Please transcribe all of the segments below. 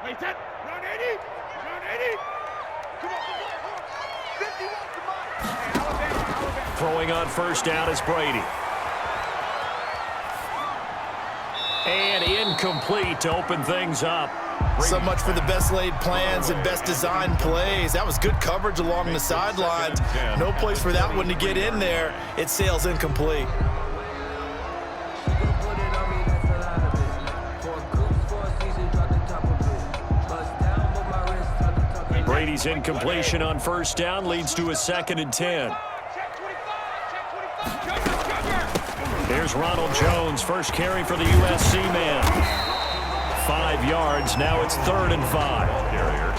Wait, that run 80, run 80. Come on, 51, come on. Hey, Alabama. Throwing on first down is Brady. And incomplete to open things up. So much for the best laid plans and best designed plays. That was good coverage along the sidelines. No place for that one to get in there. It sails incomplete. Brady's incompletion on first down leads to a 2nd and 10. Here's Ronald Jones, first carry for the USC man. 5 yards, now it's 3rd and 5.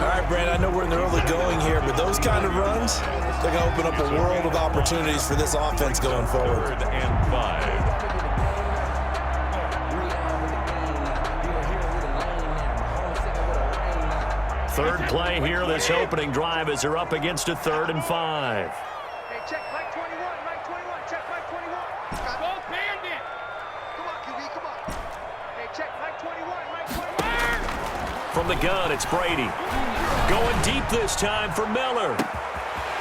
All right, Brand, I know we're in the early going here, but those kind of runs, they're going to open up a world of opportunities for this offense going forward. 3rd and 5. Third play here, this opening drive as they're up against a 3rd and 5. Hey, check Mike 21, Mike 21, check Mike 21. Go bandit. Come on, QB, come on. Hey, check Mike 21, Mike 21. From the gun, it's Brady. Going deep this time for Miller.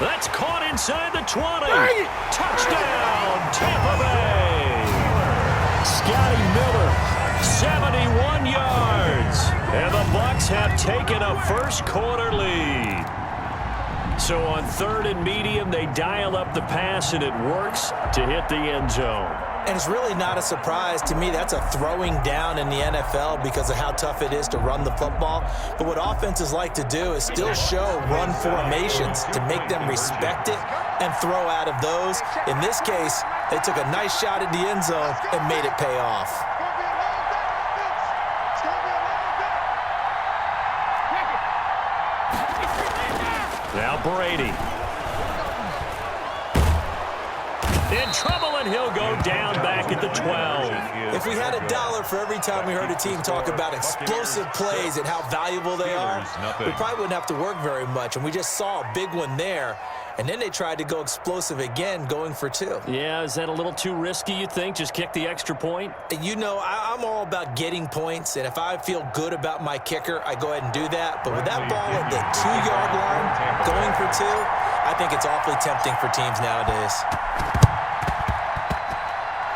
That's caught inside the 20. Touchdown, Tampa Bay. Scotty Miller, 71 yards. And the Bucs have taken a first quarter lead. So on 3rd and medium, they dial up the pass, and it works to hit the end zone. And it's really not a surprise to me. That's a throwing down in the NFL because of how tough it is to run the football. But what offenses like to do is still show run formations to make them respect it and throw out of those. In this case, they took a nice shot at the end zone and made it pay off. Now Brady. In trouble, and he'll go down back at the 12. If we had $1 for every time we heard a team talk about explosive plays and how valuable they are, we probably wouldn't have to work very much. And we just saw a big one there. And then they tried to go explosive again, going for 2. Yeah, is that a little too risky, you think? Just kick the extra point? You know, I'm all about getting points, and if I feel good about my kicker, I go ahead and do that. But with that ball at the 2-yard line, going for 2, I think it's awfully tempting for teams nowadays.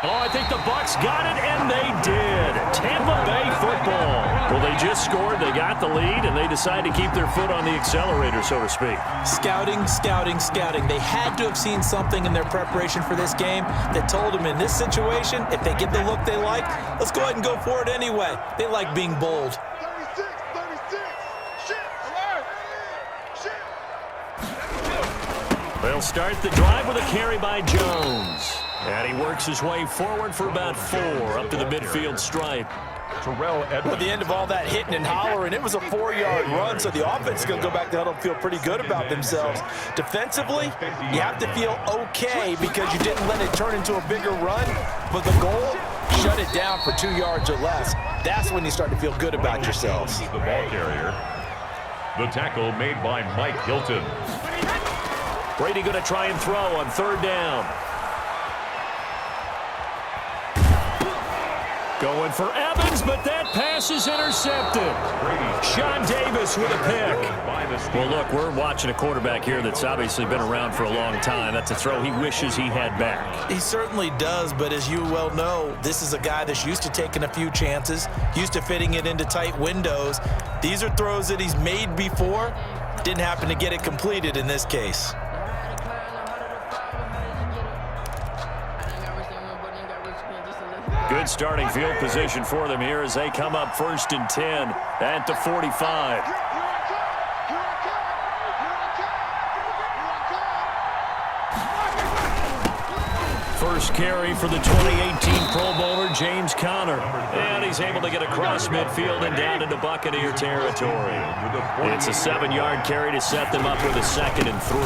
Oh, I think the Bucs got it, and they did. Tampa Bay football. Well, they just scored, they got the lead, and they decided to keep their foot on the accelerator, so to speak. Scouting, scouting, scouting. They had to have seen something in their preparation for this game that told them in this situation, if they get the look they like, let's go ahead and go for it anyway. They like being bold. 36, 36, shit, alert, shit. They'll start the drive with a carry by Jones. And he works his way forward for about 4 up to the midfield stripe. At the end of all that hitting and hollering, it was a 4-yard run, so the offense is going to go back to huddle and feel pretty good about themselves. Defensively, you have to feel okay because you didn't let it turn into a bigger run, but the goal, shut it down for 2 yards or less. That's when you start to feel good about yourselves. The ball carrier. The tackle made by Mike Hilton. Brady going to try and throw on 3rd down. Going for Evans, but that pass is intercepted. Sean Davis with a pick. Well, look, we're watching a quarterback here that's obviously been around for a long time. That's a throw he wishes he had back. He certainly does, but as you well know, this is a guy that's used to taking a few chances, used to fitting it into tight windows. These are throws that he's made before. Didn't happen to get it completed in this case. Good starting field position for them here as they come up 1st and 10 at the 45. First carry for the 2018 Pro Bowler, James Conner. And he's able to get across midfield and down into Buccaneer territory. It's a 7-yard carry to set them up with a 2nd and 3.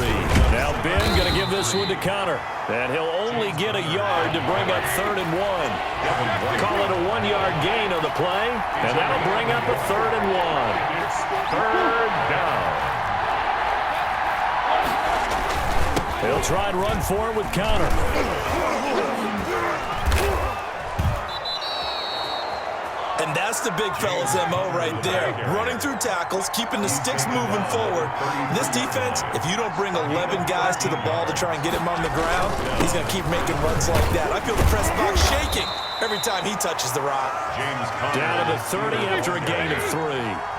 Now Ben going to give this one to Conner. And he'll only get a yard to bring up 3rd and 1. Call it a 1-yard gain on the play. And that'll bring up a 3rd and 1. 3rd down. He'll try and run for it with Conner. And that's the big fella's MO right there. Running through tackles, keeping the sticks moving forward. This defense, if you don't bring 11 guys to the ball to try and get him on the ground, he's going to keep making runs like that. I feel the press box shaking every time he touches the rock. Down to the 30 after a gain of 3.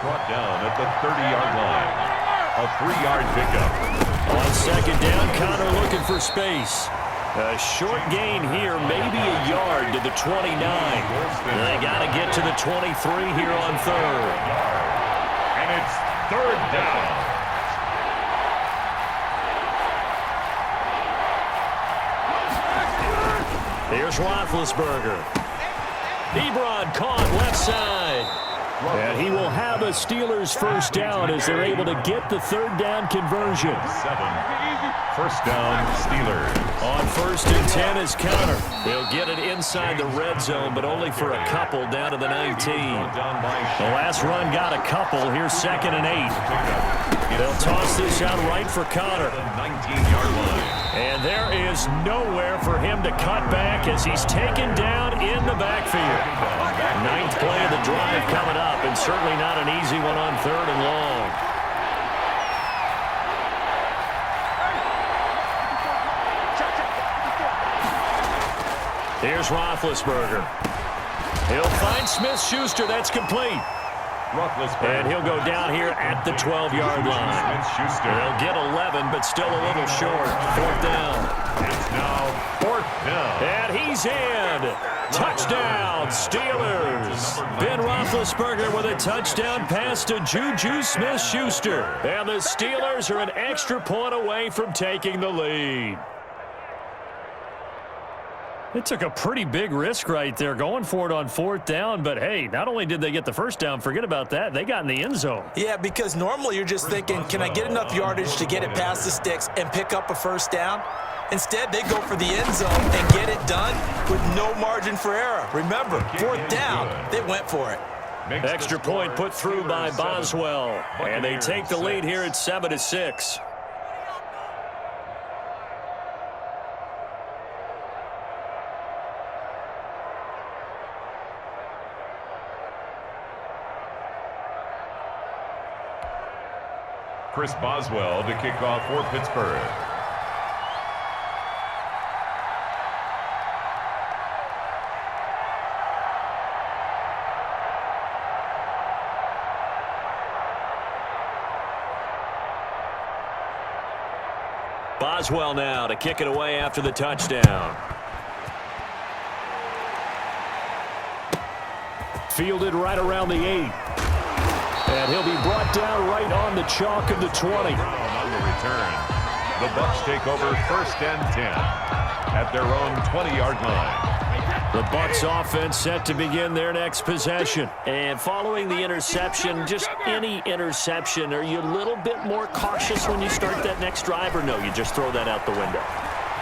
Brought down at the 30-yard line. A 3-yard pickup. On second down, Connor looking for space. A short gain here, maybe a yard to the 29. They got to get to the 23 here on third. And it's third down. Here's Roethlisberger. Ebron caught left side. And he will have a Steelers first down as they're able to get the third down conversion. 7. First down, Steelers. On 1st and 10 is Connor. They'll get it inside the red zone, but only for a couple down to the 19. The last run got a couple. Here's 2nd and 8. They'll toss this out right for Connor. 19-yard line. And there is nowhere for him to cut back as he's taken down in the backfield. 9th play of the drive coming up, and certainly not an easy one on 3rd and long. Here's Roethlisberger. He'll find Smith-Schuster. That's complete. And he'll go down here at the 12-yard line. They'll get 11, but still a little short. 4th down. It's now 4th down. And he's in. Touchdown, Steelers. Ben Roethlisberger with a touchdown pass to Juju Smith-Schuster. And the Steelers are an extra point away from taking the lead. It took a pretty big risk right there going for it on 4th down, but hey, not only did they get the first down, forget about that, they got in the end zone. Yeah, because normally you're just thinking, can I get enough yardage to get it past the sticks and pick up a first down? Instead, they go for the end zone and get it done with no margin for error. Remember, 4th down, they went for it. Extra point put through by Boswell, and they take the lead here at 7-6. Chris Boswell to kick off for Pittsburgh. Boswell now to kick it away after the touchdown. Fielded right around the 8. And he'll be brought down right on the chalk of the 20. On the return, the Bucs take over 1st and 10 at their own 20-yard line. The Bucs offense set to begin their next possession. And following the interception, just any interception, are you a little bit more cautious when you start that next drive, or no, you just throw that out the window?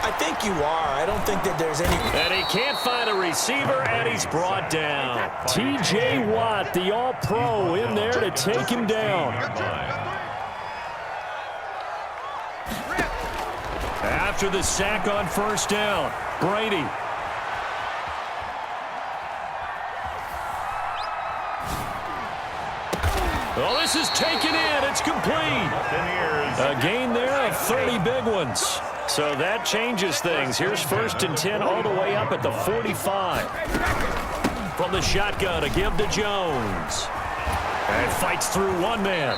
I think you are. I don't think that there's any... And he can't find a receiver, and he's brought down. T.J. Watt, the all-pro, in there to take him down. After the sack on 1st down, Brady. Well, this is taken in. It's complete. A gain there of 30 big ones. So that changes things. Here's 1st and 10 all the way up at the 45. From the shotgun, a give to Jones. And fights through one man.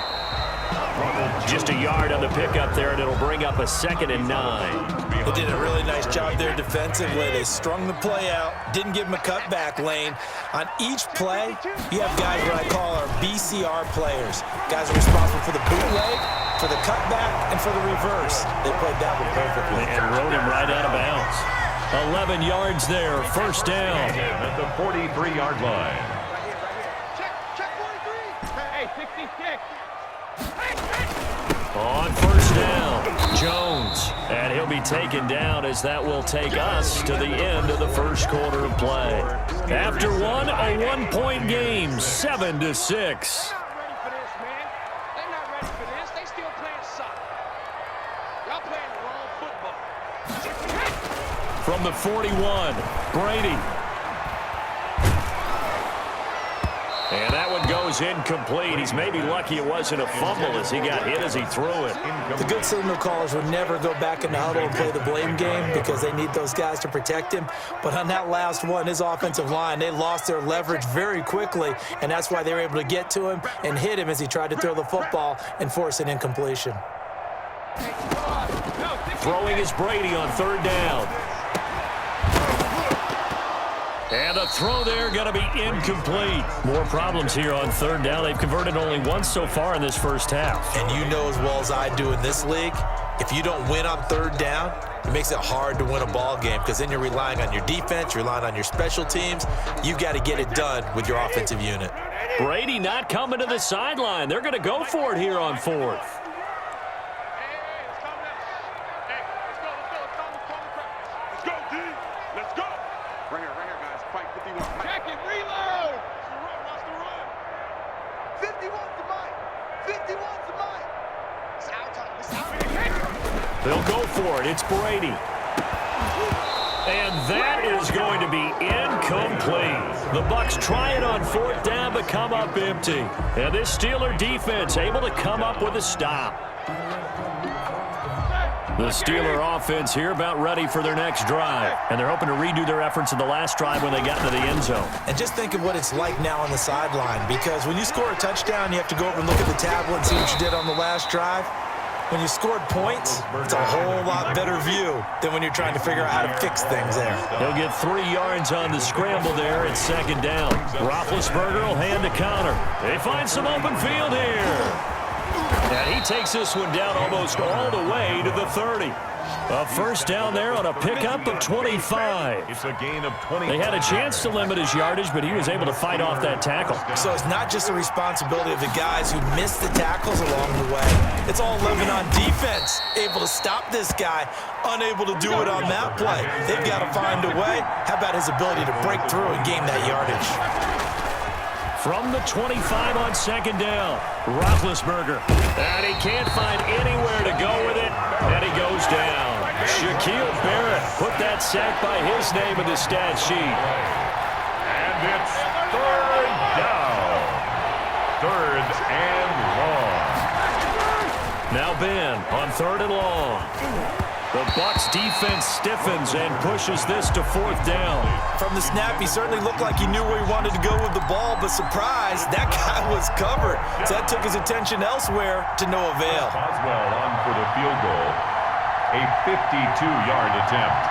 Just a yard on the pickup there, and it'll bring up a 2nd and 9. They did a really nice job there defensively. They strung the play out, didn't give him a cutback lane. On each play, you have guys what I call our BCR players. Guys are responsible for the bootleg, for the cutback, and for the reverse. They played that one perfectly. And rode him right out of bounds. 11 yards there, 1st down. At the 43-yard line. Check 43. Hey, 66. On 1st down, Jones. And he'll be taken down as that will take us to the end of the 1st quarter of play. After one, a 1-point game, 7-6. They're not ready for this, man. They're not ready for this. They still playing soccer. Y'all playing the wrong football. From the 41, Brady. And that one goes incomplete. He's maybe lucky it wasn't a fumble as he got hit as he threw it. The good signal callers would never go back in the huddle and play the blame game because they need those guys to protect him. But on that last one, his offensive line, they lost their leverage very quickly, and that's why they were able to get to him and hit him as he tried to throw the football and force an incompletion. Throwing is Brady on third down. And the throw there going to be incomplete. More problems here on third down. They've converted only once so far in this first half. And you know as well as I do in this league, if you don't win on third down, it makes it hard to win a ball game because then you're relying on your defense, you're relying on your special teams. You've got to get it done with your offensive unit. Brady not coming to the sideline. They're going to go for it here on fourth. They'll go for it. It's Brady. And that is going to be incomplete. The Bucs try it on fourth down but come up empty. And this Steeler defense able to come up with a stop. The Steeler offense here about ready for their next drive. And they're hoping to redo their efforts in the last drive when they got into the end zone. And just think of what it's like now on the sideline, because when you score a touchdown, you have to go over and look at the tablet and see what you did on the last drive. When you scored points, it's a whole lot better view than when you're trying to figure out how to fix things there. He'll get 3 yards on the scramble there at second down. Roethlisberger will hand to Connor. They find some open field here. And he takes this one down almost all the way to the 30. A first down there on a pickup of 25. It's a gain of 20. They had a chance to limit his yardage, but he was able to fight off that tackle. So it's not just the responsibility of the guys who missed the tackles along the way. It's all living on defense, able to stop this guy, unable to do it on that play. They've got to find a way. How about his ability to break through and gain that yardage? From the 25 on second down, Roethlisberger. And he can't find anywhere to go with it, and he goes down. Shaquille Barrett put that sack by his name in the stat sheet. And it's third down. Third and long. Now Ben on third and long. The Bucs defense stiffens and pushes this to fourth down. From the snap, he certainly looked like he knew where he wanted to go with the ball, but surprise, that guy was covered. So that took his attention elsewhere to no avail. Boswell on for the field goal. A 52-yard attempt.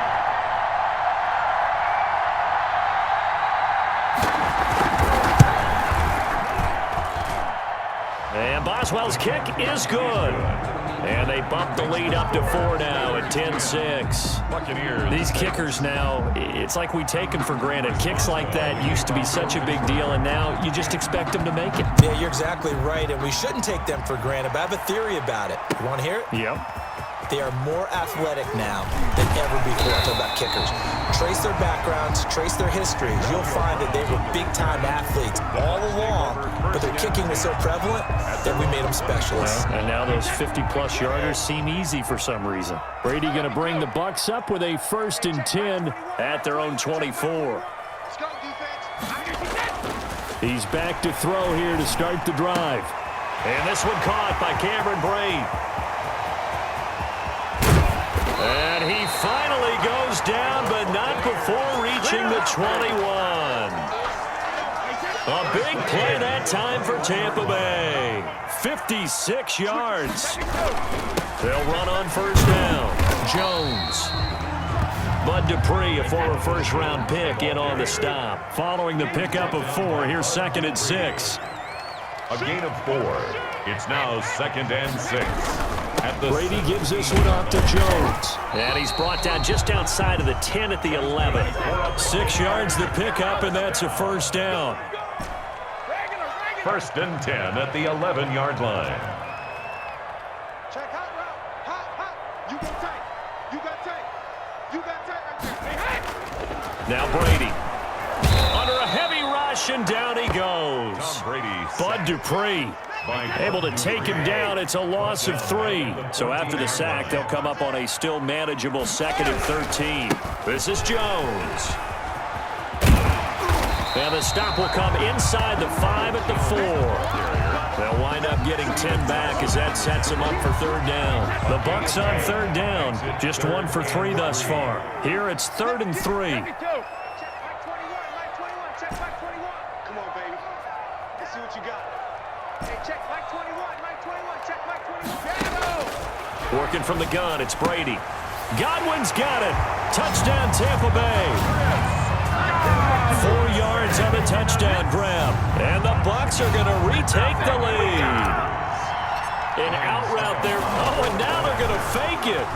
And Boswell's kick is good. And they bump the lead up to 4 now at 10-6. Buccaneers. These kickers now, it's like we take them for granted. Kicks like that used to be such a big deal, and now you just expect them to make it. Yeah, you're exactly right, and we shouldn't take them for granted, but I have a theory about it. You want to hear it? Yep. They are more athletic now than ever before. Talk about kickers. Trace their backgrounds, trace their histories. You'll find that they were big-time athletes all along, but their kicking was so prevalent that we made them specialists. And now those 50-plus yarders seem easy for some reason. Brady going to bring the Bucs up with a 1st and 10 at their own 24. He's back to throw here to start the drive. And this one caught by Cameron Brate. And he finally goes down, but not before reaching the 21. A big play that time for Tampa Bay. 56 yards. They'll run on first down. Jones. Bud Dupree, a former first-round pick, in on the stop. Following the pickup of 4, here's 2nd and 6. A gain of 4. It's now 2nd and 6. Brady gives this one off to Jones. And he's brought down just outside of the 10 at the 11. 6 yards the pickup, and that's a first down. 1st and 10 at the 11-yard line. Check hot route. Hot. You got tight. You got tight. You got tight right there. Now Brady. Under a heavy rush, and down he goes. Tom Brady. Bud Dupree. Able to take him down. It's a loss of 3. So after the sack, they'll come up on a still manageable 2nd and 13. This is Jones. And the stop will come inside the 5 at the 4. They'll wind up getting 10 back as that sets them up for third down. The Bucs on third down, just 1 for 3 thus far. Here it's 3rd and 3. Come on, baby. Let's see what you got. Hey, check Mike 21, Mike 21, check Mike 21. Working from the gun, it's Brady. Godwin's got it. Touchdown, Tampa Bay. 4 yards on the touchdown grab. And the Bucs are going to retake the lead. An out route there. Oh, and now they're going to fake it.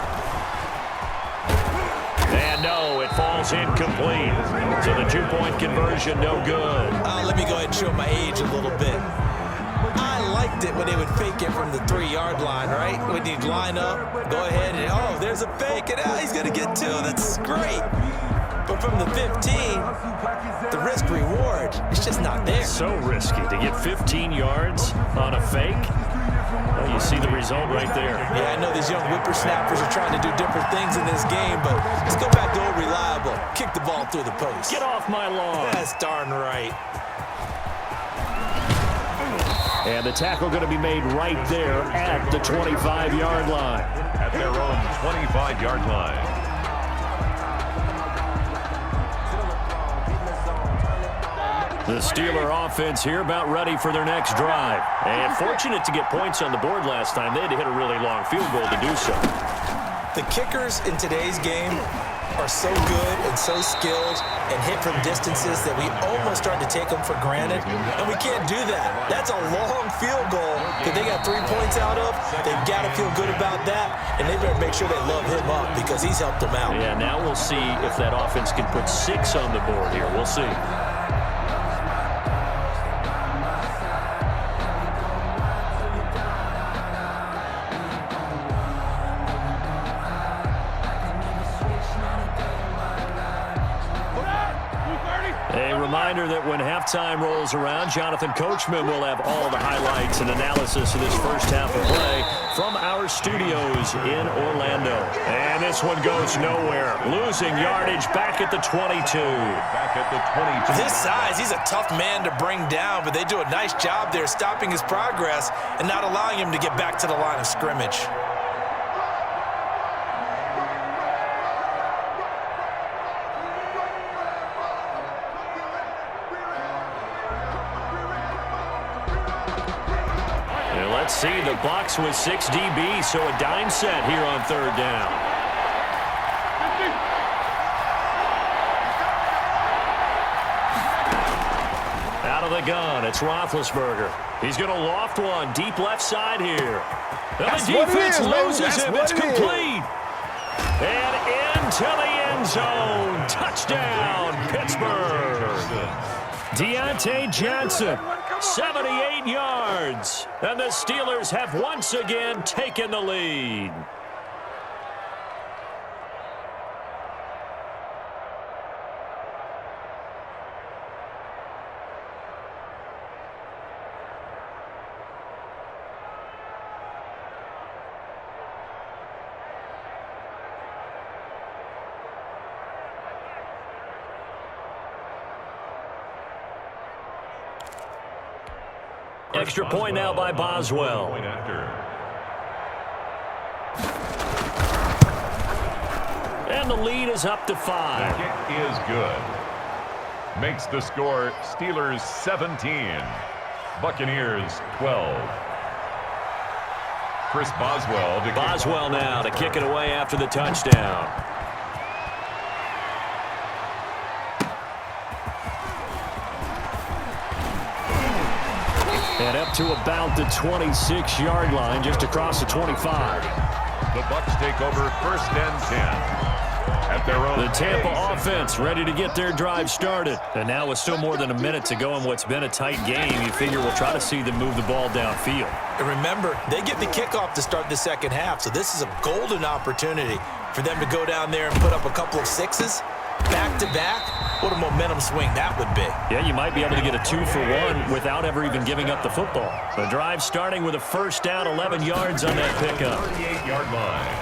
And no, it falls incomplete. So the 2-point conversion, no good. Let me go ahead and show my age a little bit. I liked it when they would fake it from the 3-yard line, right? When you'd line up, go ahead and, oh, there's a fake, and he's going to get 2. That's great. But from the 15, the risk-reward, it's just not there. So risky to get 15 yards on a fake. Well, you see the result right there. Yeah, I know these young whippersnappers are trying to do different things in this game, but let's go back to old reliable. Kick the ball through the post. Get off my lawn. That's darn right. And the tackle going to be made right there at the 25-yard line. At their own 25-yard line. The Steeler offense here about ready for their next drive. And fortunate to get points on the board last time. They had to hit a really long field goal to do so. The kickers in today's game are so good and so skilled and hit from distances that we almost start to take them for granted. And we can't do that. That's a long field goal that they got 3 points out of. They've got to feel good about that. And they better make sure they love him up because he's helped them out. Yeah, now we'll see if that offense can put 6 on the board here. We'll see. A reminder that when halftime rolls around, Jonathan Coachman will have all the highlights and analysis of this first half of play from our studios in Orlando. And this one goes nowhere. Losing yardage back at the 22. Back at the 22. With his size, he's a tough man to bring down, but they do a nice job there stopping his progress and not allowing him to get back to the line of scrimmage. Let's see, the Bucs with 6 DBs, so a dime set here on third down. Out of the gun, it's Roethlisberger. He's going to loft one deep left side here. And the defense loses him. It's complete. And into the end zone. Touchdown, Pittsburgh. Deontay Johnson, 78 yards. And the Steelers have once again taken the lead. Extra point now by Boswell. And the lead is up to 5. Kick is good. Makes the score Steelers 17, Buccaneers 12. Chris Boswell. Boswell now to kick it away after the touchdown. And up to about the 26-yard line, just across the 25. The Bucs take over first and 10 at their own. The Tampa offense ready to get their drive started. And now with still more than a minute to go in what's been a tight game, you figure we'll try to see them move the ball downfield. And remember, they get the kickoff to start the second half, so this is a golden opportunity for them to go down there and put up a couple of 6s. Back-to-back, what a momentum swing that would be. Yeah, you might be able to get a 2-for-1 without ever even giving up the football. The drive starting with a first down, 11 yards on that pickup. 38-yard line.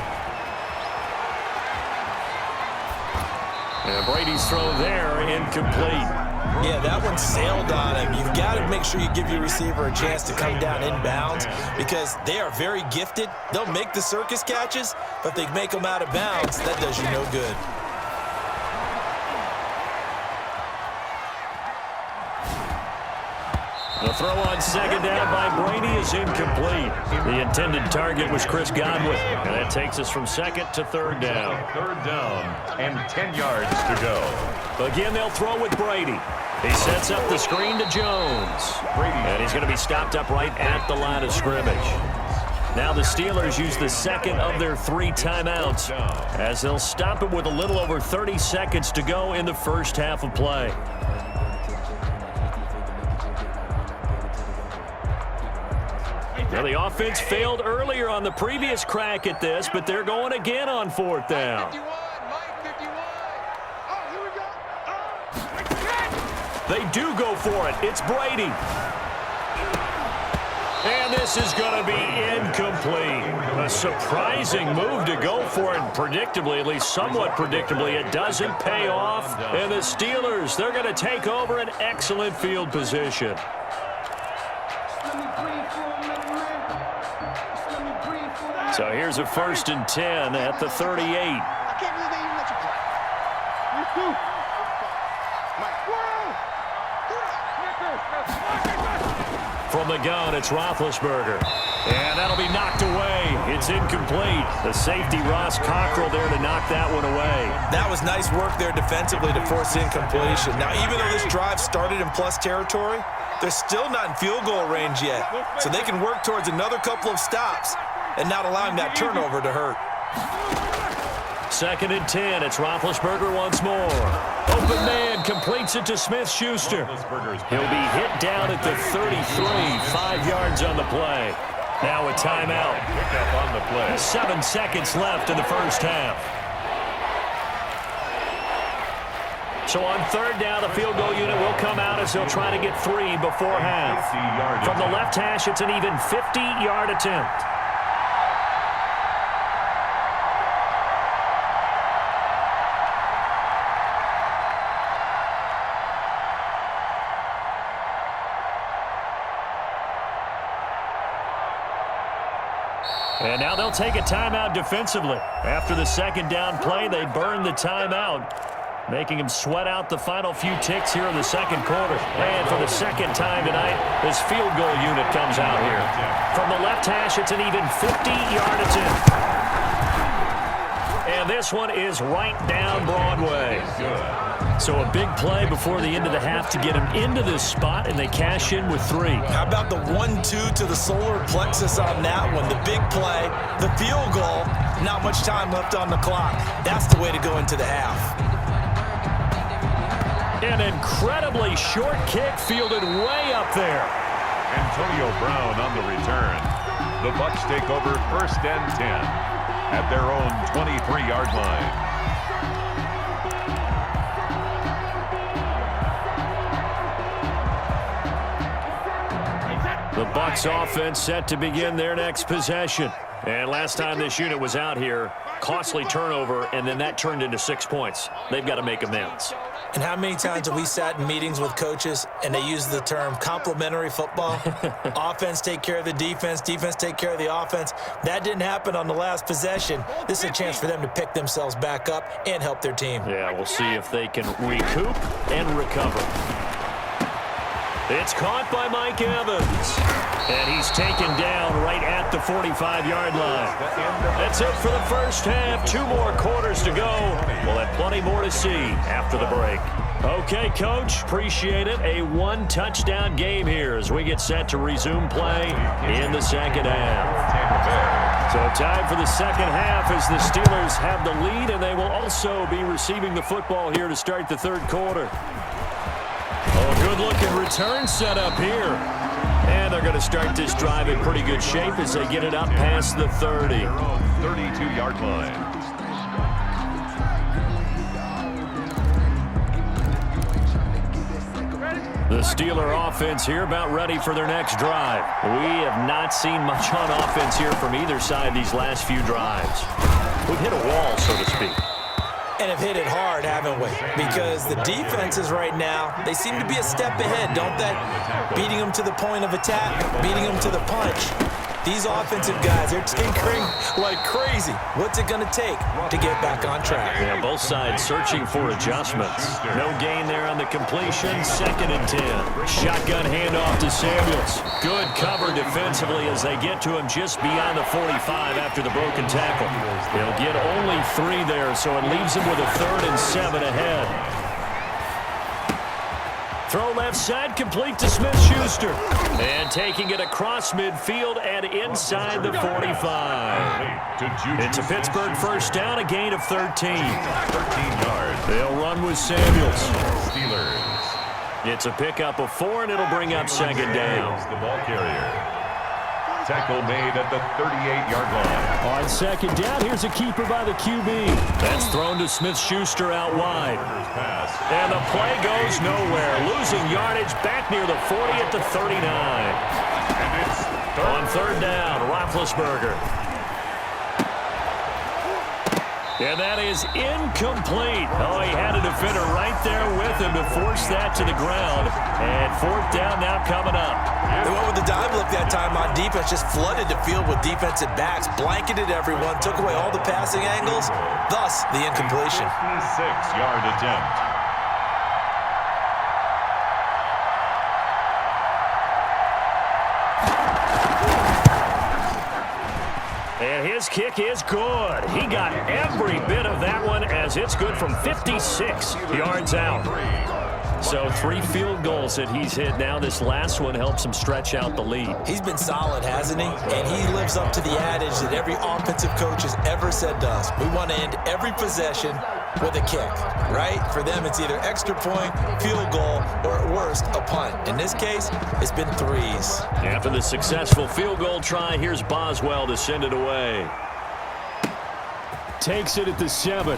And Brady's throw there, incomplete. Yeah, that one sailed on him. You've got to make sure you give your receiver a chance to come down inbounds because they are very gifted. They'll make the circus catches, but if they make them out of bounds, that does you no good. The throw on second down by Brady is incomplete. The intended target was Chris Godwin, and that takes us from second to third down. Third down and 10 yards to go. Again, they'll throw with Brady. He sets up the screen to Jones. And he's going to be stopped up right at the line of scrimmage. Now the Steelers use the second of their 3 timeouts as they'll stop it with a little over 30 seconds to go in the first half of play. Now the offense failed earlier on the previous crack at this, but they're going again on fourth down. They do go for it. It's Brady. And this is going to be incomplete. A surprising move to go for it. Predictably, at least somewhat predictably, it doesn't pay off. And the Steelers, they're going to take over an excellent field position. So here's a 1st and 10 at the 38. I can't believe they even let you play. From the gun, it's Roethlisberger. And that'll be knocked away. It's incomplete. The safety, Ross Cockrell, there to knock that one away. That was nice work there defensively to force incompletion. Now, even though this drive started in plus territory, they're still not in field goal range yet. So they can work towards another couple of stops and not allowing that turnover to hurt. 2nd and 10. It's Roethlisberger once more. Open man completes it to Smith-Schuster. He'll be hit down at the 33. 5 yards on the play. Now a timeout. Pick up on the play. 7 seconds left in the first half. So on third down, the field goal unit will come out as they'll try to get 3 before half. From the left hash, it's an even 50-yard attempt. And now they'll take a timeout defensively. After the second down play, they burn the timeout, making him sweat out the final few ticks here in the second quarter. And for the second time tonight, this field goal unit comes out here. From the left hash, it's an even 50-yard attempt. And this one is right down Broadway. So a big play before the end of the half to get him into this spot, and they cash in with 3. How about the 1-2 to the solar plexus on that one? The big play, the field goal, not much time left on the clock. That's the way to go into the half. An incredibly short kick fielded way up there. Antonio Brown on the return. The Bucs take over 1st and 10 at their own 23-yard line. The Bucs offense set to begin their next possession. And last time this unit was out here, costly turnover, and then that turned into 6 points. They've got to make amends. And how many times have we sat in meetings with coaches and they use the term complementary football? Offense take care of the defense, defense take care of the offense. That didn't happen on the last possession. This is a chance for them to pick themselves back up and help their team. Yeah, we'll see if they can recoup and recover. It's caught by Mike Evans. And he's taken down right at the 45-yard line. That's it for the first half. 2 more quarters to go. We'll have plenty more to see after the break. Okay, Coach, appreciate it. A 1-touchdown game here as we get set to resume play in the second half. So time for the second half as the Steelers have the lead, and they will also be receiving the football here to start the third quarter. Oh, good-looking return set up here. And they're going to start this drive in pretty good shape as they get it up past the 30. 32-yard line. The Steeler offense here about ready for their next drive. We have not seen much on offense here from either side these last few drives. We've hit a wall, so to speak. And have hit it hard, haven't we? Because the defenses right now, they seem to be a step ahead, don't they? Beating them to the point of attack, beating them to the punch. These offensive guys, they're tinkering like crazy. What's it going to take to get back on track? Yeah, both sides searching for adjustments. No gain there on the completion. 2nd and 10. Shotgun handoff to Samuels. Good cover defensively as they get to him just beyond the 45 after the broken tackle. They'll get only 3 there, so it leaves them with a 3rd and 7 ahead. Throw left side, complete to Smith-Schuster. And taking it across midfield and inside the 45. It's a Pittsburgh first down, a gain of 13. 13 yards. They'll run with Samuels. Steelers. It's a pickup of 4, and it'll bring up 2nd down. The ball carrier. Tackle made at the 38-yard line. On 2nd down, here's a keeper by the QB. That's thrown to Smith-Schuster out wide. And the play goes nowhere. Losing yardage back near the 40 at the 39. And it's On 3rd down, Roethlisberger. And that is incomplete. Oh, he had a defender right there with him to force that to the ground. And 4th down now coming up. They went with the dive look that time on defense, just flooded the field with defensive backs, blanketed everyone, took away all the passing angles, thus the incompletion. 56-yard attempt. And his kick is good. He got every bit of that one as it's good from 56 yards out. So 3 field goals that he's hit now. This last one helps him stretch out the lead. He's been solid, hasn't he? And he lives up to the adage that every offensive coach has ever said to us. We want to end every possession with a kick, right? For them, it's either extra point, field goal, or at worst, a punt. In this case, it's been 3s. After the successful field goal try, here's Boswell to send it away. Takes it at the 7.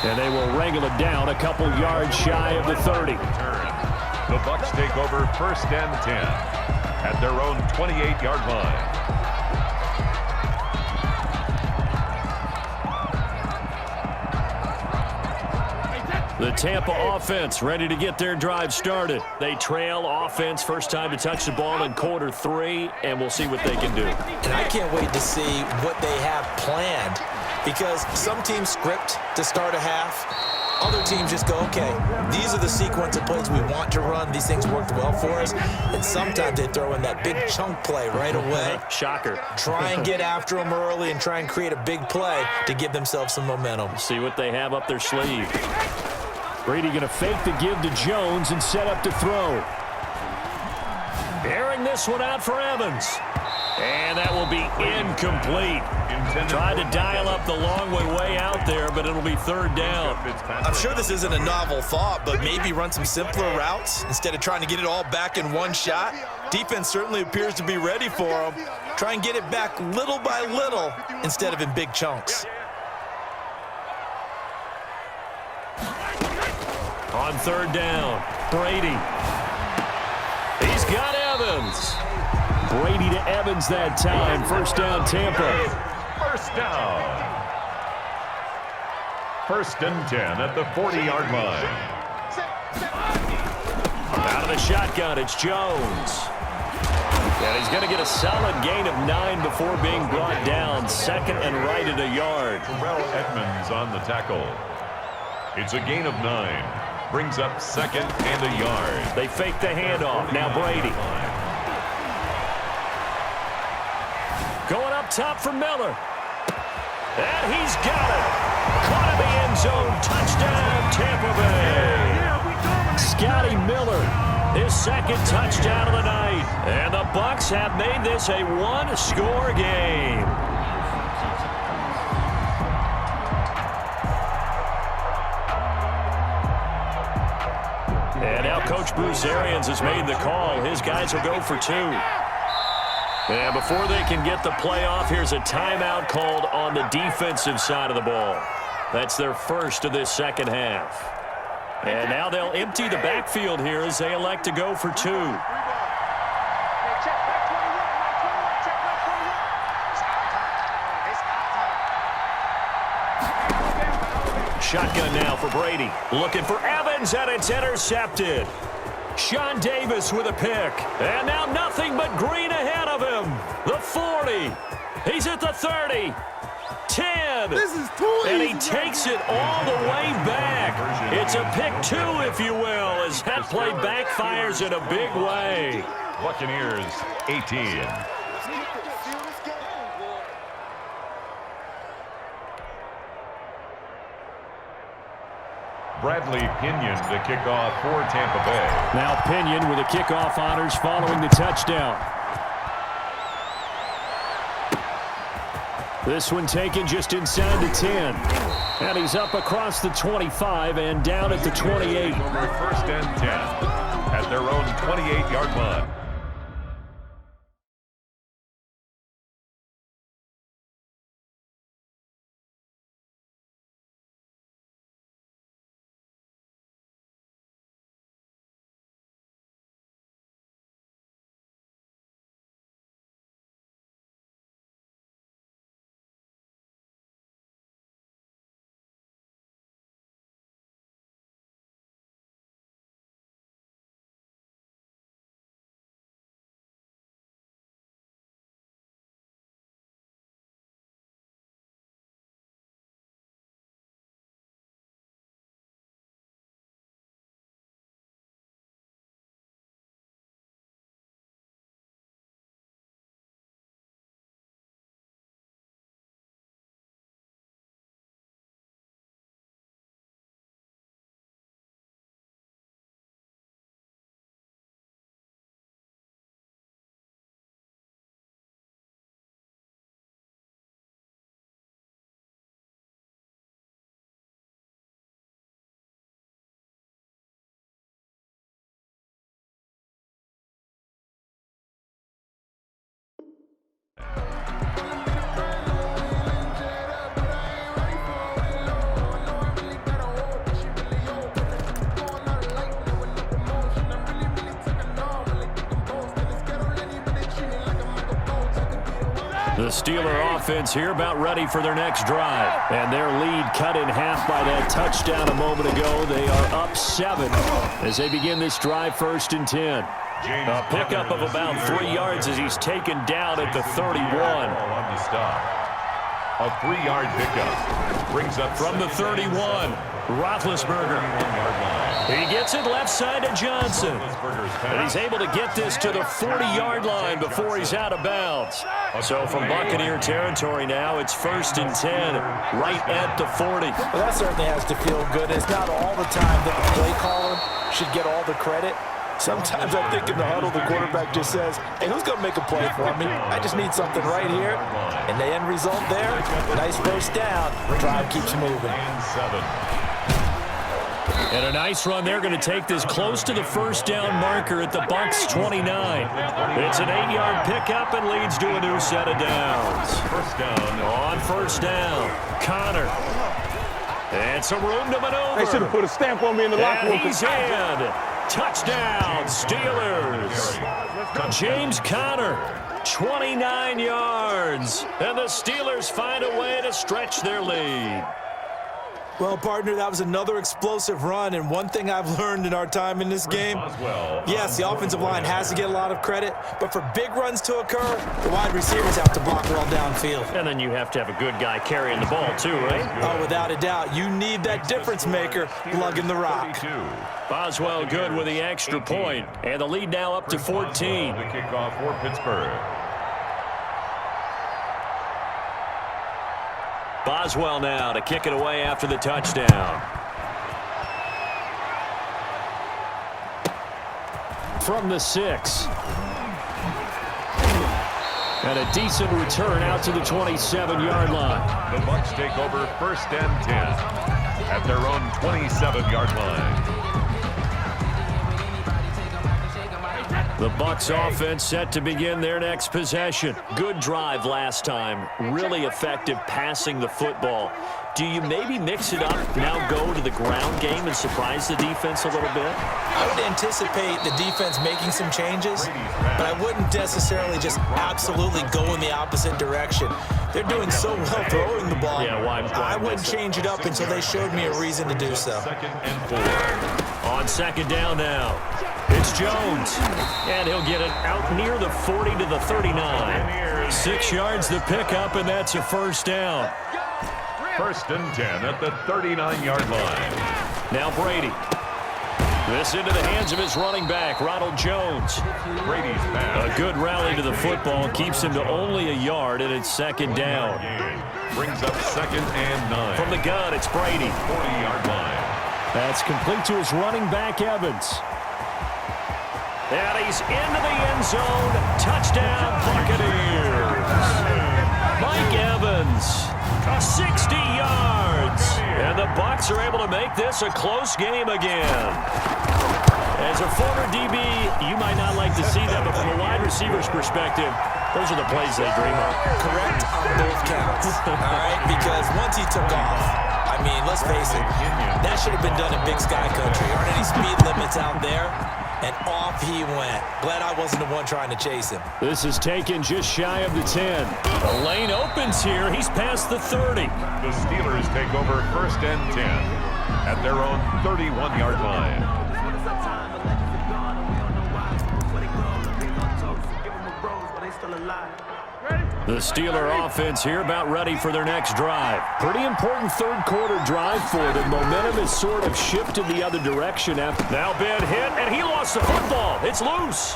And they will wrangle it down a couple yards shy of the 30. The Bucs take over 1st and 10 at their own 28-yard line. The Tampa offense ready to get their drive started. They trail offense, first time to touch the ball in quarter 3, and we'll see what they can do. And I can't wait to see what they have planned, because some teams script to start a half. Other teams just go, okay, these are the sequence of plays we want to run. These things worked well for us. And sometimes they throw in that big chunk play right away. Shocker. Try and get after them early and try and create a big play to give themselves some momentum. See what they have up their sleeve. Brady going to fake the give to Jones and set up to throw. Airing this one out for Evans. And that will be incomplete. Tried to dial up the long way out there, but it'll be 3rd down. I'm sure this isn't a novel thought, but maybe run some simpler routes instead of trying to get it all back in one shot. Defense certainly appears to be ready for them. Try and get it back little by little instead of in big chunks. On 3rd down, Brady. He's got Evans. Brady to Evans that time. 1st down, Tampa. 1st down. 1st and 10 at the 40-yard line. Out of the shotgun, it's Jones. And he's going to get a solid gain of 9 before being brought down. 2nd and right at a yard. Terrell Edmonds on the tackle. It's a gain of 9. Brings up 2nd and a yard. They fake the handoff. Now Brady. Going up top for Miller. And he's got it. Caught in the end zone. Touchdown, Tampa Bay. Scotty Miller, his 2nd touchdown of the night. And the Bucs have made this a 1-score game. And now Coach Bruce Arians has made the call. His guys will go for 2. And before they can get the play off, here's a timeout called on the defensive side of the ball. That's their first of this 2nd half. And now they'll empty the backfield here as they elect to go for 2. shotgun now for Brady. Looking for Evans, and it's intercepted. Sean Davis with a pick. And now nothing but green ahead of him. The 40. He's at the 30. 10. This is too and easy. he takes it all the way back. It's a pick 2, if you will, as that play backfires in a big way. Buccaneers 18. Bradley Pinion to kick off for Tampa Bay. Now Pinion with the kickoff honors following the touchdown. This one taken just inside the 10. And he's up across the 25 and down at the 28. First and 10 at their own 28-yard line. The Steeler offense here about ready for their next drive. And their lead cut in half by that touchdown a moment ago. They are up 7 as they begin this drive, 1st and 10. A pickup of about 3 yards as he's taken down at the 31. On the stop. A 3-yard pickup brings up From the 31, Roethlisberger. He gets it left side to Johnson. And he's able to get this to the 40-yard line before he's out of bounds. So from Buccaneer territory now, it's 1st and 10, right at the 40. Well, that certainly has to feel good. It's not all the time that the play caller should get all the credit. Sometimes I think in the huddle, the quarterback just says, hey, who's going to make a play for me? I just need something right here. And the end result there, nice first down. Drive keeps moving. And a nice run. They're going to take this close to the first down marker at the Bucs 29. It's an 8-yard pickup and leads to a new set of downs. First down. On first down, Connor. And some room to maneuver. They should have put a stamp on me in the locker room. And he's in. Touchdown, Steelers. James Conner, 29 yards. And the Steelers find a way to stretch their lead. Well, partner, that was another explosive run, and one thing I've learned in our time in this game, yes, the offensive line has to get a lot of credit, but for big runs to occur, the wide receivers have to block well downfield. And then you have to have a good guy carrying the ball, too, right? Oh, without a doubt. You need that difference maker lugging the rock. Boswell good with the extra point, and the lead now up to 14. The kickoff for Pittsburgh. Boswell now to kick it away after the touchdown. From the 6. And a decent return out to the 27-yard line. The Bucs take over 1st and 10 at their own 27-yard line. The Bucs offense set to begin their next possession. Good drive last time. Really effective passing the football. Do you maybe mix it up, now go to the ground game and surprise the defense a little bit? I would anticipate the defense making some changes, but I wouldn't necessarily just absolutely go in the opposite direction. They're doing so well throwing the ball. Yeah, why I wouldn't change it up until they showed me a reason to do so. On second down now, it's Jones, and he'll get it out near the 40 to the 39. 6 yards the pickup, and that's a first down. First and 10 at the 39-yard line. Now Brady. This into the hands of his running back, Ronald Jones. Brady's back. A good rally to the football keeps him to only a yard, and it's second down. Brings up second and 9. From the gun, it's Brady. 40-yard line. That's complete to his running back, Evans. And he's into the end zone. Touchdown, Buccaneers. Mike Evans, 60 yards. And the Bucs are able to make this a close game again. As a former DB, you might not like to see that, but from a wide receiver's perspective, those are the plays they dream of. Correct on both counts, all right? Because once he took off, I mean, let's face it, that should have been done in Big Sky Country. Aren't any speed limits out there? And off he went. Glad I wasn't the one trying to chase him. This is taken just shy of the 10. The lane opens here. He's past the 30. The Steelers take over first and 10 at their own 31-yard line. The Steeler offense here about ready for their next drive. Pretty important third quarter drive for them. Momentum has sort of shifted the other direction. Now Ben hit, and he lost the football. It's loose.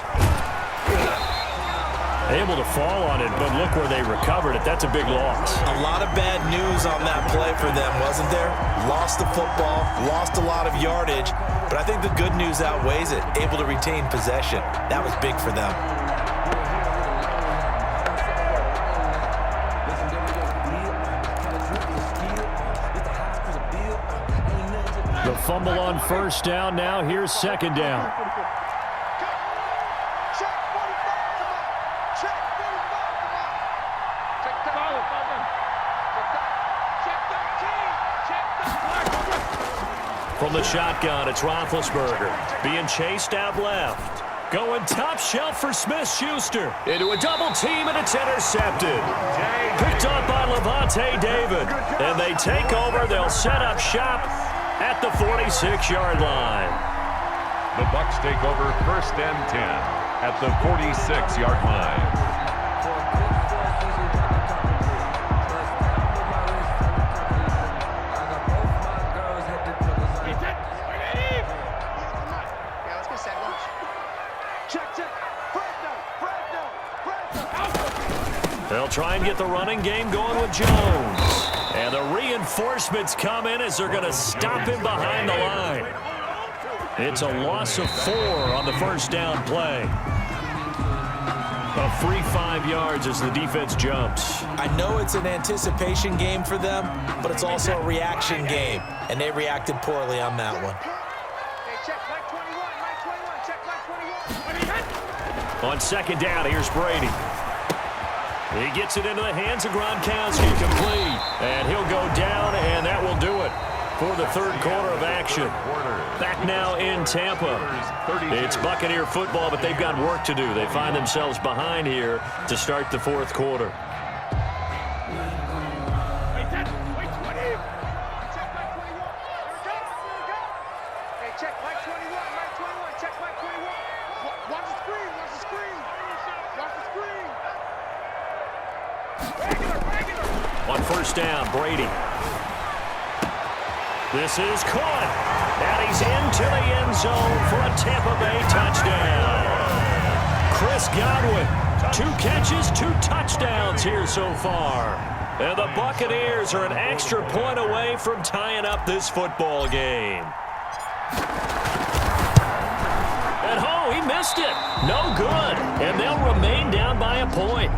Able to fall on it, but look where they recovered it. That's a big loss. A lot of bad news on that play for them, wasn't there? Lost the football, lost a lot of yardage, but I think the good news outweighs it. Able to retain possession. That was big for them. The fumble on first down. Now here's second down. From the shotgun, it's Roethlisberger. Being chased out left. Going top shelf for Smith-Schuster. Into a double team, and it's intercepted. Picked up by Levante David. And they take over. They'll set up shop at the 46-yard line. The Bucs take over first and 10 at the 46-yard line. They'll try and get the running game going with Jones. And the reinforcements come in as they're going to stop him behind the line. It's a loss of 4 on the first down play. A free 5 yards as the defense jumps. I know it's an anticipation game for them, but it's also a reaction game, and they reacted poorly on that one. On second down, here's Brady. He gets it into the hands of Gronkowski, complete. And he'll go down, and that will do it for the third quarter of action. Back now in Tampa. It's Buccaneer football, but they've got work to do. They find themselves behind here to start the fourth quarter. On first down, Brady. This is caught, and he's into the end zone for a Tampa Bay touchdown. Chris Godwin, 2 catches, 2 touchdowns here so far. And the Buccaneers are an extra point away from tying up this football game. And oh, he missed it. No good. And they'll remain down by a point.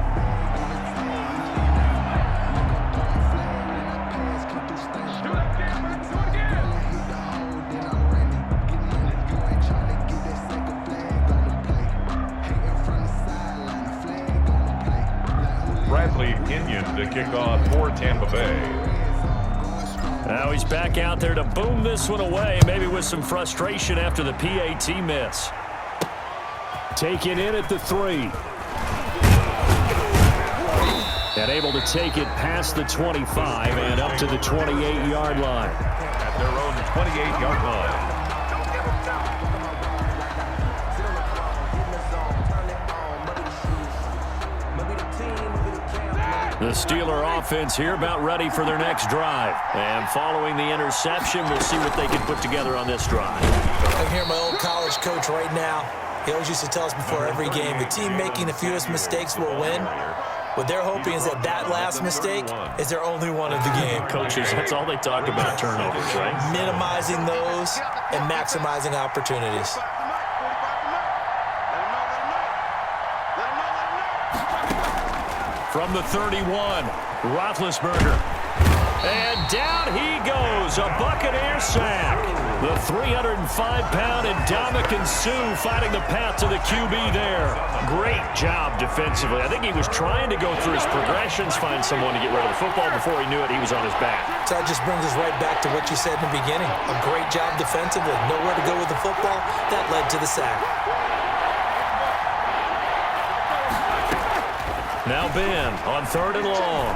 Bradley Pinion to kick off for Tampa Bay. Now he's back out there to boom this one away, maybe with some frustration after the PAT miss. Taken in at the 3. And able to take it past the 25 and up to the 28-yard line. At their own 28-yard line. The Steeler offense here about ready for their next drive. And following the interception, we'll see what they can put together on this drive. I'm here, my old college coach right now. He always used to tell us before every game, the team making the fewest mistakes will win. What they're hoping is that last mistake is their only one of the game. Coaches, that's all they talk about, turnovers, right? Minimizing those and maximizing opportunities. From the 31, Roethlisberger. And down he goes, a Buccaneer sack. The 305-pound Ndamukong Suh fighting the path to the QB there. Great job defensively. I think he was trying to go through his progressions, find someone to get rid of the football. Before he knew it, he was on his back. So that just brings us right back to what you said in the beginning. A great job defensively. Nowhere to go with the football. That led to the sack. Now Ben on 3rd and long.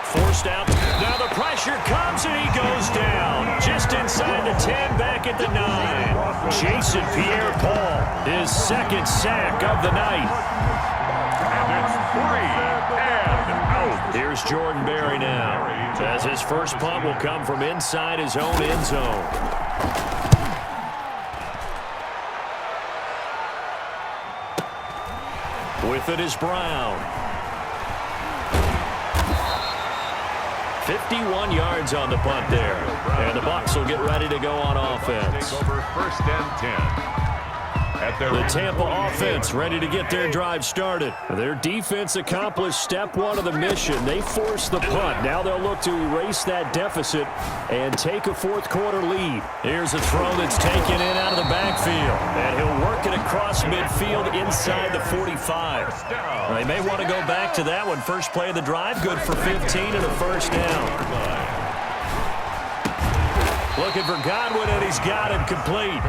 Forced out. Now the pressure comes and he goes down. Just inside the 10, back at the 9. Jason Pierre-Paul, his second sack of the night. And it's 3 and out. Here's Jordan Berry now, as his first punt will come from inside his own end zone. With it is Brown. 51 yards on the punt there. And the Bucs will get ready to go on offense. Take over 1st and 10. The Tampa offense ready to get their drive started. Their defense accomplished step 1 of the mission. They forced the punt. Now they'll look to erase that deficit and take a 4th quarter lead. Here's a throw that's taken in out of the backfield. And he'll work it across midfield inside the 45. They may want to go back to that one. First play of the drive, good for 15 and a first down. Looking for Godwin, and he's got him complete.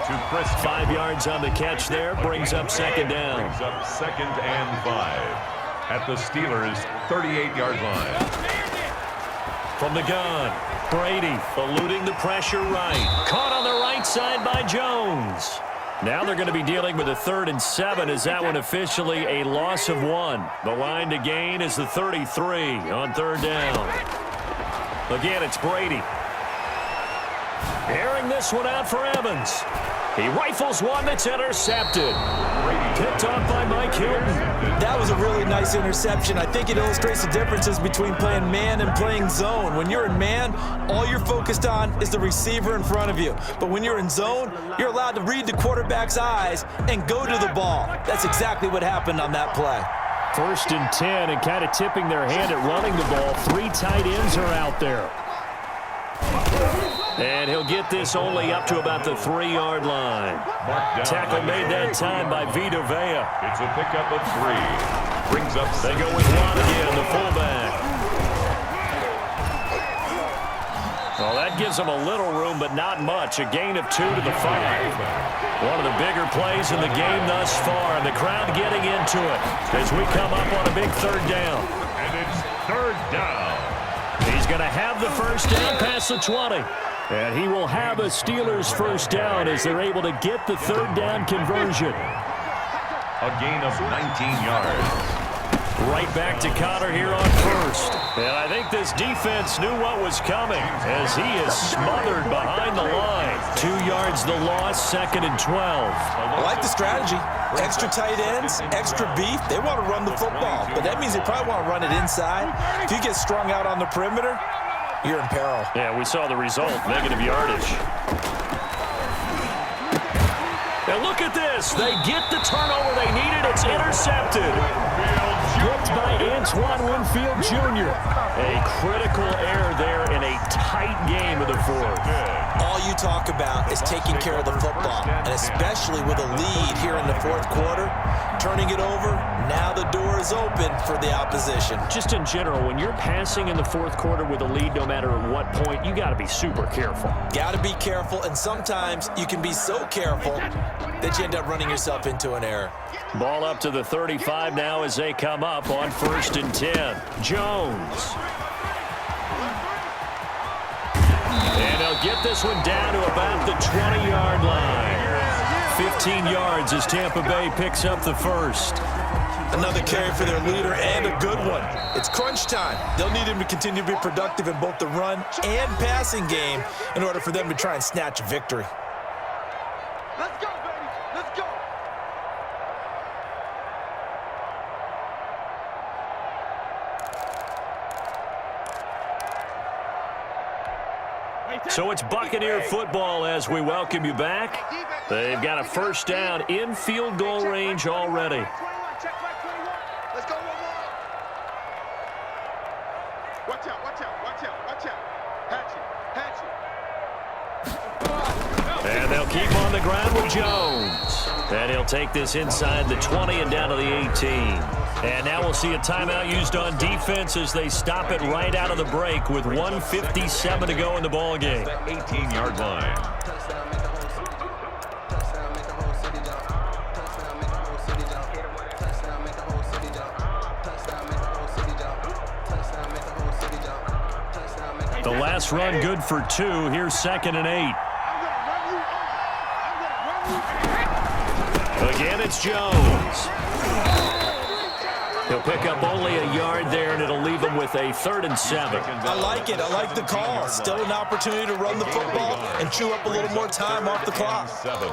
To Chris. 5 yards on the catch there, brings up 2nd down. Brings up 2nd and 5 at the Steelers' 38-yard line. From the gun, Brady eluding the pressure right. Caught on the right side by Jones. Now they're going to be dealing with a 3rd and 7. Is that one officially a loss of 1? The line to gain is the 33 on 3rd down. Again, it's Brady. Airing this one out for Evans. He rifles one that's intercepted. Picked off by Mike Hilton. That was a really nice interception. I think it illustrates the differences between playing man and playing zone. When you're in man, all you're focused on is the receiver in front of you. But when you're in zone, you're allowed to read the quarterback's eyes and go to the ball. That's exactly what happened on that play. 1st and 10, and kind of tipping their hand at running the ball. 3 tight ends are out there. And he'll get this only up to about the 3-yard line. Tackle made that time by Vita Vea. It's a pickup of 3. Brings up. They go with Watt again, the fullback. Well, that gives them a little room, but not much. A gain of 2 to the 5. One of the bigger plays in the game thus far, and the crowd getting into it as we come up on a big 3rd down. And it's 3rd down. He's going to have the first down past the 20. And he will have a Steelers first down as they're able to get the 3rd down conversion. A gain of 19 yards. Right back to Connor here on 1st. And I think this defense knew what was coming as he is smothered behind the line. 2 yards the loss, 2nd and 12. I like the strategy. Extra tight ends, extra beef. They want to run the football, but that means they probably want to run it inside. If you get strung out on the perimeter, you're in peril. Yeah, we saw the result, negative yardage. And look at this. They get the turnover they needed. It's intercepted. Picked by Antoine Winfield Jr. A critical error there in a tight game of the 4th. All you talk about is taking care of the football, and especially with a lead here in the 4th quarter, turning it over, now the door is is open for the opposition. Just in general, when you're passing in the fourth quarter with a lead, no matter at what point, you got to be super careful. Got to be careful, and sometimes you can be so careful that you end up running yourself into an error. Ball up to the 35 now as they come up on 1st and 10. Jones. And they'll get this one down to about the 20-yard line. 15 yards as Tampa Bay picks up the first. Another carry for their leader and a good one. It's crunch time. They'll need him to continue to be productive in both the run and passing game in order for them to try and snatch a victory. Let's go, baby. Let's go. So it's Buccaneer football as we welcome you back. They've got a first down in field goal range already. Check back 21. Let's go one more. Watch out, watch out, watch out, watch out. Hatch it. And they'll keep on the ground with Jones. And he'll take this inside the 20 and down to the 18. And now we'll see a timeout used on defense as they stop it right out of the break with 1:57 to go in the ball game. 18-yard line. The last run good for 2. Here's 2nd and 8. Again, it's Jones. He'll pick up only a yard there, and it'll leave him with a 3rd and 7. I like it. I like the call. Still an opportunity to run the football and chew up a little more time off the clock. 7.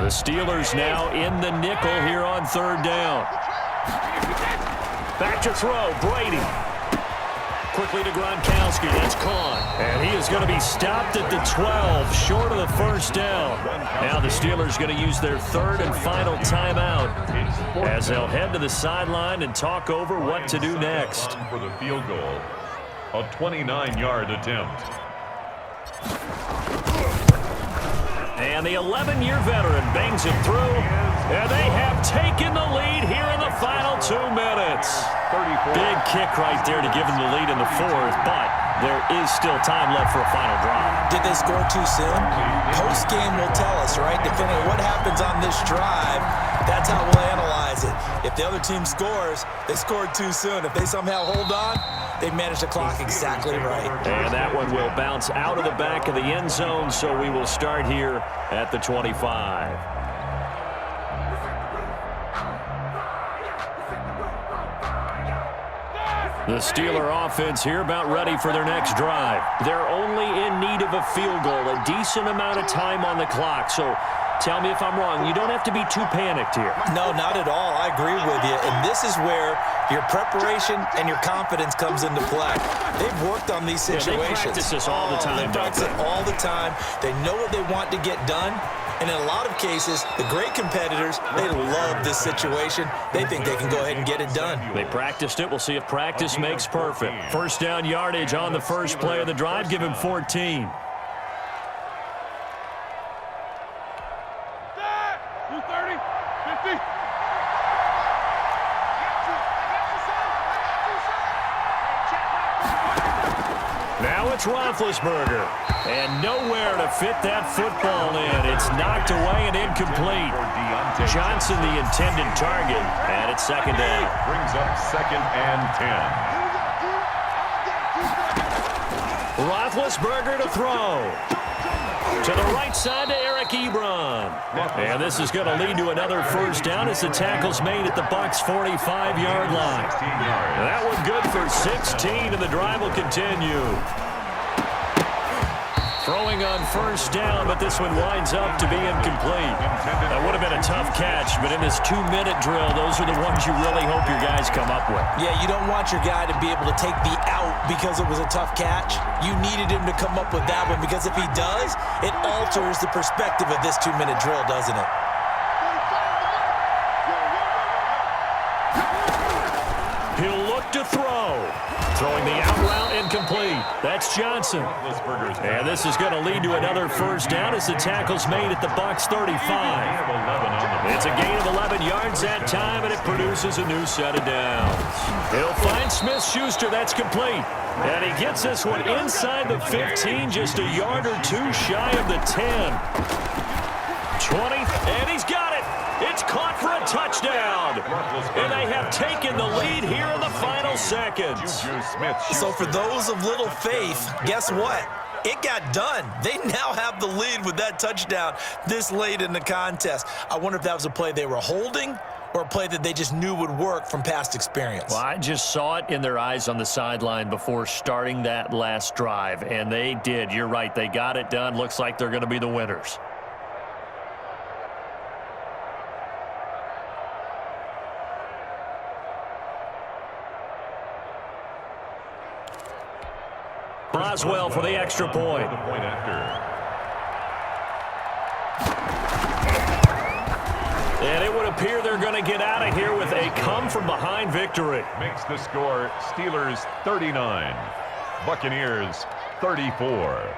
The Steelers now in the nickel here on 3rd down. Back to throw, Brady. Quickly to Gronkowski, that's caught. And he is going to be stopped at the 12, short of the first down. Now the Steelers going to use their 3rd and final timeout as they'll head to the sideline and talk over what to do next. For the field goal, a 29-yard attempt. And the 11-year veteran bangs it through, and they have taken the lead here in the final 2 minutes. 34. Big kick right there to give them the lead in the 4th, but there is still time left for a final drive. Did they score too soon? Post-game will tell us, right? Depending on what happens on this drive, that's how we'll analyze it. If the other team scores, they scored too soon. If they somehow hold on, they've managed the clock exactly right. And that one will bounce out of the back of the end zone, so we will start here at the 25. The Steeler offense here about ready for their next drive. They're only in need of a field goal, a decent amount of time on the clock. So tell me if I'm wrong. You don't have to be too panicked here. No, not at all. I agree with you. And this is where your preparation and your confidence comes into play. They've worked on these situations. Yeah, they practice this all the time. They practice it all the time. They know what they want to get done. And in a lot of cases, the great competitors, they love this situation. They think they can go ahead and get it done. They practiced it. We'll see if practice makes perfect. First down yardage on the first play of the drive. Give him 14. Now it's Roethlisberger, and nowhere to fit that football in. It's knocked away and incomplete. Johnson the intended target, and it's 2nd down. Brings up 2nd and 10. Roethlisberger to throw. To the right side to Eric Ebron. And this is going to lead to another first down as the tackle's made at the Bucs' 45-yard line. That one good for 16, and the drive will continue. Throwing on first down, but this one winds up to be incomplete. That would have been a tough catch, but in this 2-minute drill, those are the ones you really hope your guys come up with. Yeah, you don't want your guy to be able to take the out because it was a tough catch. You needed him to come up with that one, because if he does, it alters the perspective of this 2-minute drill, doesn't it? He'll look look to throw. Throwing the out route incomplete. That's Johnson. And this is going to lead to another first down as the tackle's made at the Bucs 35. It's a gain of 11 yards that time, and it produces a new set of downs. He'll find Smith-Schuster. That's complete. And he gets this one inside the 15, just a yard or two shy of the 10. 20, and he's got it. It's caught for a touchdown. And they have taken the lead here in the final seconds. So for those of little faith, guess what? It got done. They now have the lead with that touchdown this late in the contest. I wonder if that was a play they were holding or a play that they just knew would work from past experience. Well, I just saw it in their eyes on the sideline before starting that last drive, and they did. You're right. They got it done. Looks like they're going to be the winners. Boswell for the extra point. And it would appear they're going to get out of here with a come-from-behind victory. Makes the score Steelers 39, Buccaneers 34.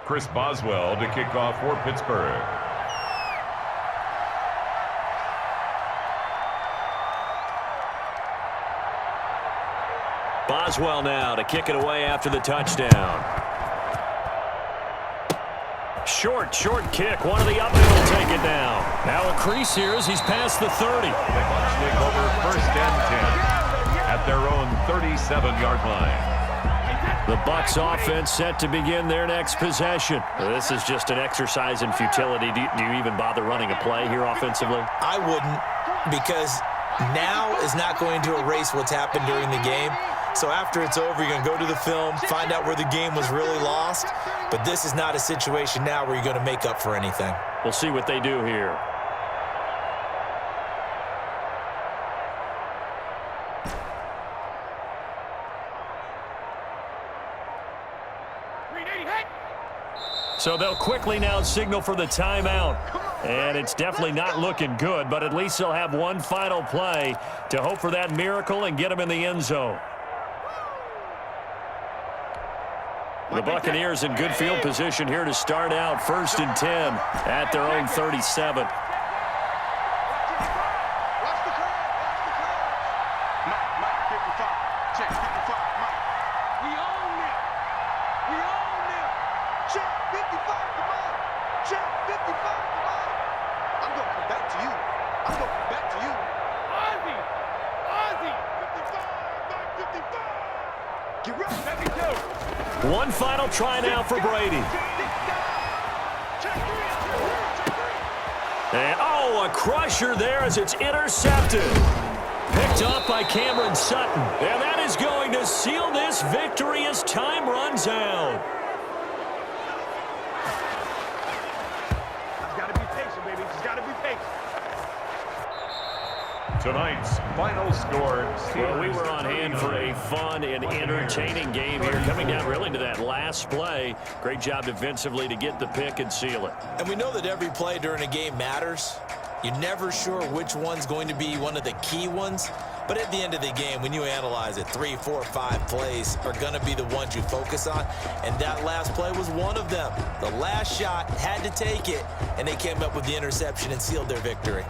Chris Boswell to kick off for Pittsburgh. Boswell now to kick it away after the touchdown. Short kick. One of the up will take it down. Now a crease here as he's past the 30. The Bucs take over first and 10 at their own 37-yard line. The Bucs offense set to begin their next possession. This is just an exercise in futility. Do you even bother running a play here offensively? I wouldn't, because now is not going to erase what's happened during the game. So after it's over, you're going to go to the film, find out where the game was really lost. But this is not a situation now where you're going to make up for anything. We'll see what they do here. So they'll quickly now signal for the timeout. And it's definitely not looking good, but at least they'll have one final play to hope for that miracle and get them in the end zone. The Buccaneers in good field position here to start out first and 10 at their own 37. One final try now for Brady. And, a crusher there as it's intercepted. Picked up by Cameron Sutton. And that is going to seal this victory as time runs out. Just got to be patient, baby. Just got to be patient. Tonight's final score. Well, we were on hand for a fun and entertaining game here, coming down really to that last play. Great job defensively to get the pick and seal it. And we know that every play during a game matters. You're never sure which one's going to be one of the key ones. But at the end of the game, when you analyze it, 3, 4, 5 plays are going to be the ones you focus on. And that last play was one of them. The last shot had to take it, and they came up with the interception and sealed their victory.